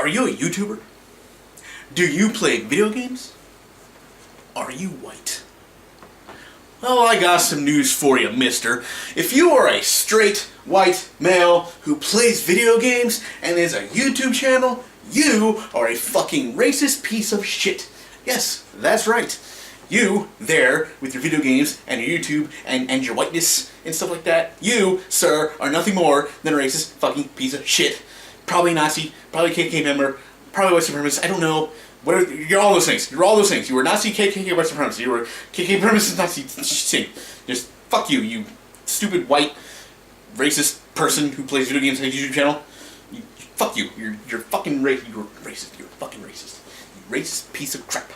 Are you a YouTuber? Do you play video games? Are you white? Well, I got some news for you, mister. If you are a straight white male who plays video games and has a YouTube channel, you are a fucking racist piece of shit. Yes, that's right. You, there, with your video games and your YouTube and your whiteness and stuff like that, you, sir, are nothing more than a racist fucking piece of shit. Probably Nazi, probably KKK member, probably white supremacist, I don't know. You're all those things. You're all those things. You were Nazi, KKK, white supremacist. You were KKK supremacist, Nazi thing. Just fuck you, you stupid white racist person who plays video games on a YouTube channel. Fuck you. You're fucking racist. You're racist. You're fucking racist. You racist piece of crap.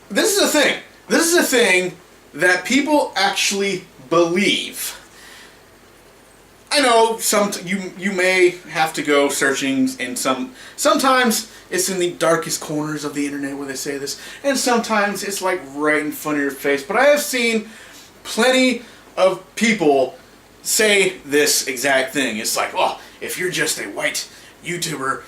This is a thing. This is a thing that people actually believe. I know you may have to go searching in sometimes it's in the darkest corners of the internet where they say this, and sometimes it's like right in front of your face, but I have seen plenty of people say this exact thing. It's like, well, if you're just a white YouTuber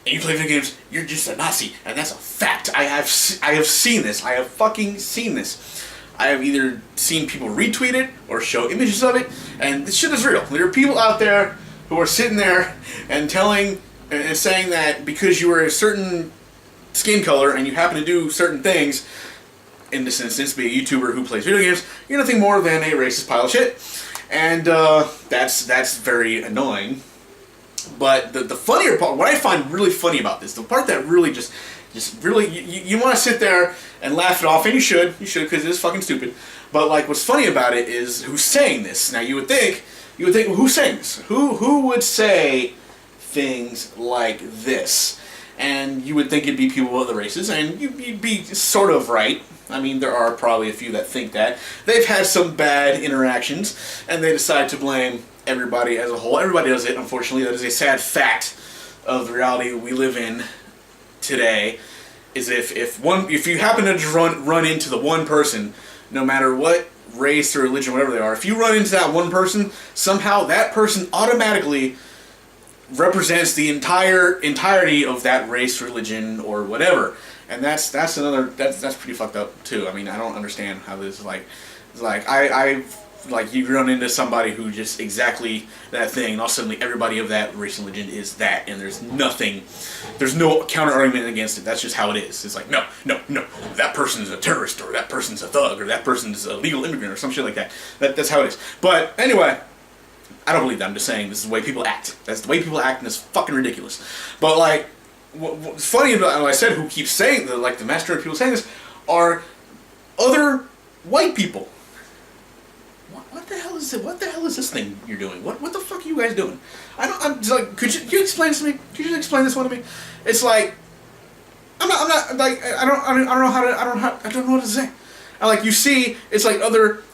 and you play video games, you're just a Nazi, and that's a fact. I have seen this. I have fucking seen this. I have either seen people retweet it or show images of it, and this shit is real. There are people out there who are sitting there and telling and saying that because you are a certain skin color and you happen to do certain things, in this instance, be a YouTuber who plays video games, you're nothing more than a racist pile of shit, and that's very annoying. But the funnier part, what I find really funny about this, the part that really just really, you want to sit there and laugh it off, and you should because it is fucking stupid. But like, what's funny about it is who's saying this. Now you would think, well, who's saying this? Who would say things like this? And you would think it'd be people of other races, and you'd be sort of right. I mean, there are probably a few that think that. They've had some bad interactions, and they decide to blame everybody as a whole. Everybody does it, unfortunately. That is a sad fact of the reality we live in today. Is if you happen to run into the one person, no matter what race or religion, whatever they are, if you run into that one person, somehow that person automatically represents the entirety of that race, religion, or whatever. And that's pretty fucked up too. I mean, I don't understand how this is like. It's like you run into somebody who just exactly that thing, and all of a sudden everybody of that race and religion is that, and there's no counter argument against it. That's just how it is. It's like, no, that person's a terrorist, or that person's a thug, or that person's a legal immigrant, or some shit like that. That's how it is. But anyway, I don't believe that. I'm just saying this is the way people act. That's the way people act, and it's fucking ridiculous. But like, what's funny about what I said, who keeps saying the master of people saying this, are other white people. What the hell is it? What the hell is this thing you're doing? What the fuck are you guys doing? I'm just like, could you explain this to me? Could you explain this one to me? It's like, I'm not like, I don't know what to say. You see, it's like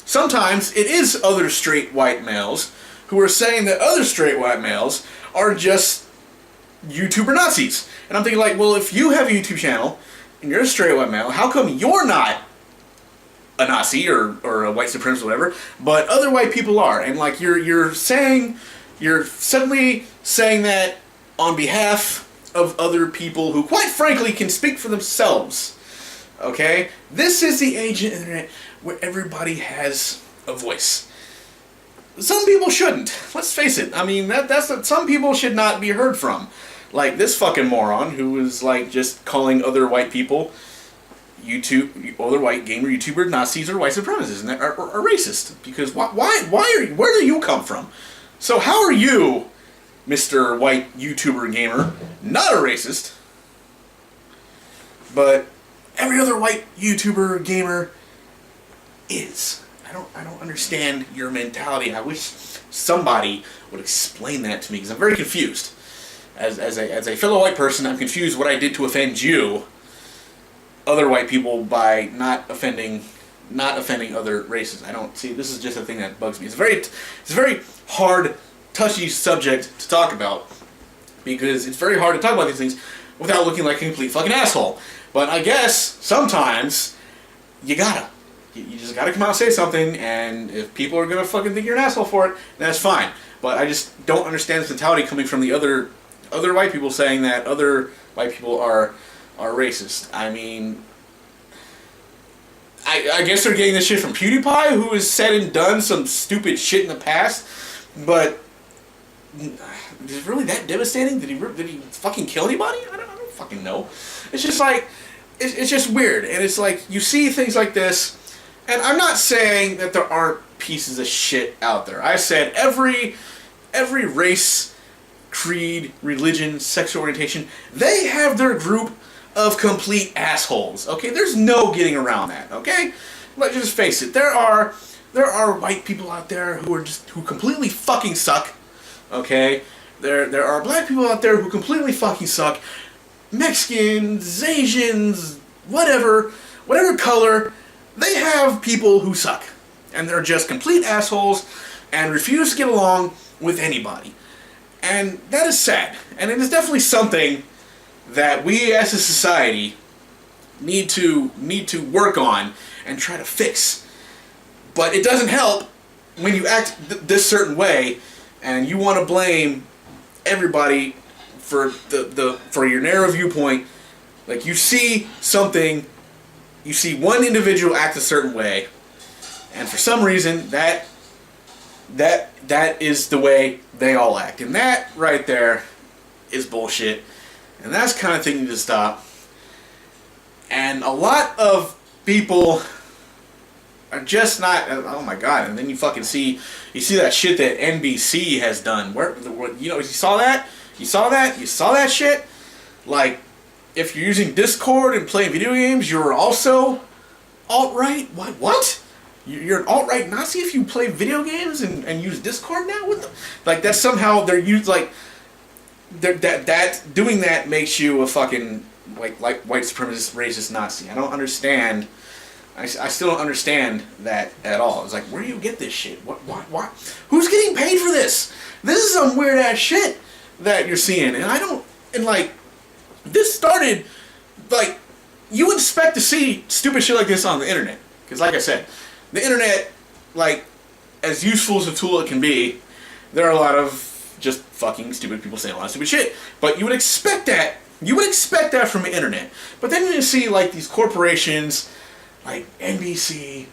sometimes it is other straight white males who are saying that other straight white males are just YouTuber Nazis. And I'm thinking like, well, if you have a YouTube channel and you're a straight white male, how come you're not a Nazi or a white supremacist or whatever, but other white people are? And like, you're suddenly saying that on behalf of other people who, quite frankly, can speak for themselves. Okay? This is the age of the internet where everybody has a voice. Some people shouldn't. Let's face it. I mean, some people should not be heard from. Like this fucking moron who is like just calling other white people, other white gamer YouTuber Nazis or white supremacists, and that are racist. Because where do you come from? So how are you, Mr. White YouTuber gamer, not a racist, but every other white YouTuber gamer is? I don't understand your mentality. I wish somebody would explain that to me, because I'm very confused. As a fellow white person, I'm confused what I did to offend you, other white people, by not offending other races. I don't see. This is just a thing that bugs me. It's a very hard, touchy subject to talk about, because it's very hard to talk about these things without looking like a complete fucking asshole. But I guess sometimes you just gotta come out and say something, and if people are gonna fucking think you're an asshole for it, that's fine. But I just don't understand this mentality coming from the other white people saying that other white people are racist. I mean, I guess they're getting this shit from PewDiePie, who has said and done some stupid shit in the past, but is it really that devastating? Did he fucking kill anybody? I don't fucking know. It's just like, it's just weird, and it's like, you see things like this, and I'm not saying that there aren't pieces of shit out there. I said every race, creed, religion, sexual orientation, they have their group of complete assholes. Okay, there's no getting around that. Okay, let's just face it. There are white people out there who completely fucking suck. Okay, there are black people out there who completely fucking suck. Mexicans, Asians, whatever color, they have people who suck, and they're just complete assholes and refuse to get along with anybody. And that is sad, and it is definitely something that we as a society need to work on and try to fix. But it doesn't help when you act this certain way and you want to blame everybody for for your narrow viewpoint. Like, you see something, you see one individual act a certain way, and for some reason that is the way they all act, and that right there is bullshit. And that's the kind of thing you need to stop. And a lot of people are just not, oh my god, and then you fucking see that shit that NBC has done. Where, you know, you saw that? You saw that shit? Like, if you're using Discord and playing video games, you're also alt-right? What? You're an alt-right Nazi if you play video games and use Discord now? What the? Like, that's somehow, they're used, like, that doing that makes you a fucking like white supremacist racist Nazi. I don't understand. I still don't understand that at all. It's like, where do you get this shit? What? Who's getting paid for this? This is some weird ass shit that you're seeing, and like, this started, like, you would expect to see stupid shit like this on the internet, because like I said, the internet, like, as useful as a tool it can be, there are a lot of just fucking stupid people saying a lot of stupid shit. But you would expect that. You would expect that from the internet. But then you see, like, these corporations like NBC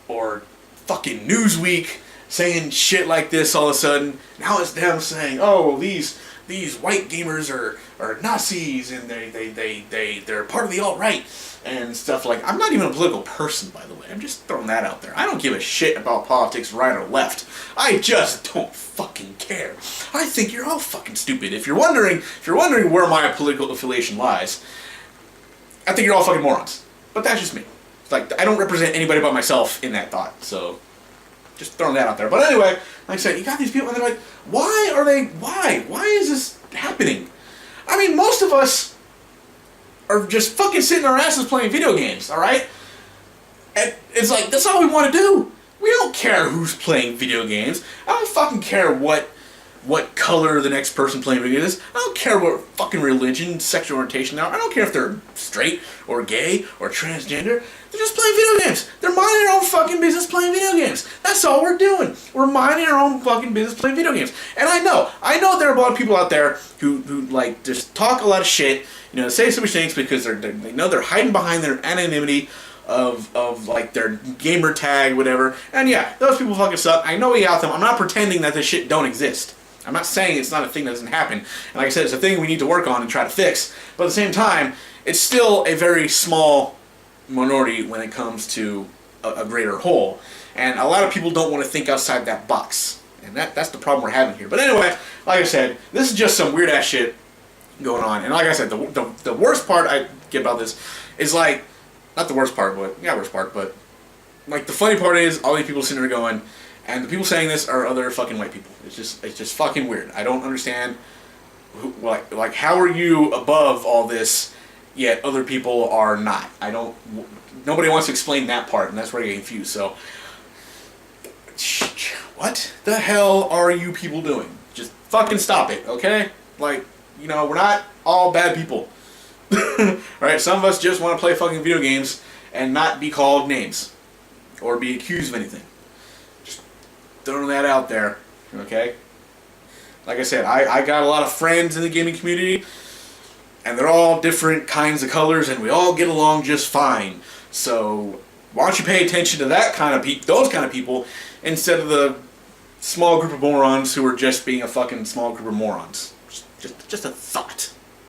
or fucking Newsweek saying shit like this all of a sudden. Now it's them saying, oh, these white gamers are Nazis and they're part of the alt-right and stuff like. I'm not even a political person, by the way. I'm just throwing that out there. I don't give a shit about politics, right or left. I just don't fucking care. I think you're all fucking stupid. If you're wondering where my political affiliation lies, I think you're all fucking morons. But that's just me. It's like, I don't represent anybody but myself in that thought. So just throwing that out there. But anyway, like I said, you got these people and they're like, why is this happening? I mean, most of us are just fucking sitting our asses playing video games, alright? And it's like, that's all we want to do. We don't care who's playing video games. I don't fucking care what color the next person playing video games is. I don't care what fucking religion, sexual orientation they are. I don't care if they're straight or gay or transgender. They're just playing video games. They're minding their own fucking business playing video games. That's all we're doing. We're minding our own fucking business playing video games. And I know there are a lot of people out there who like just talk a lot of shit, you know, say so many things because they know they're hiding behind their anonymity of like their gamer tag, whatever. And yeah, those people fucking suck. I know we out them. I'm not pretending that this shit don't exist. I'm not saying it's not a thing that doesn't happen. And like I said, it's a thing we need to work on and try to fix. But at the same time, it's still a very small minority when it comes to a greater whole. And a lot of people don't want to think outside that box. And that's the problem we're having here. But anyway, like I said, this is just some weird ass shit going on. And like I said, the worst part I get about this is like, not the worst part, but yeah, worst part, but like the funny part is all these people sitting there going, and the people saying this are other fucking white people. It's just fucking weird. I don't understand like how are you above all this yet other people are not? Nobody wants to explain that part, and that's where I get confused. So what the hell are you people doing? Just fucking stop it, okay? Like, you know, we're not all bad people. Right? Some of us just want to play fucking video games and not be called names or be accused of anything. Just throwing that out there, okay? Like I said, I got a lot of friends in the gaming community, and they're all different kinds of colors, and we all get along just fine. So why don't you pay attention to that kind of those kind of people instead of the small group of morons who are just being a fucking small group of morons. Just a thought.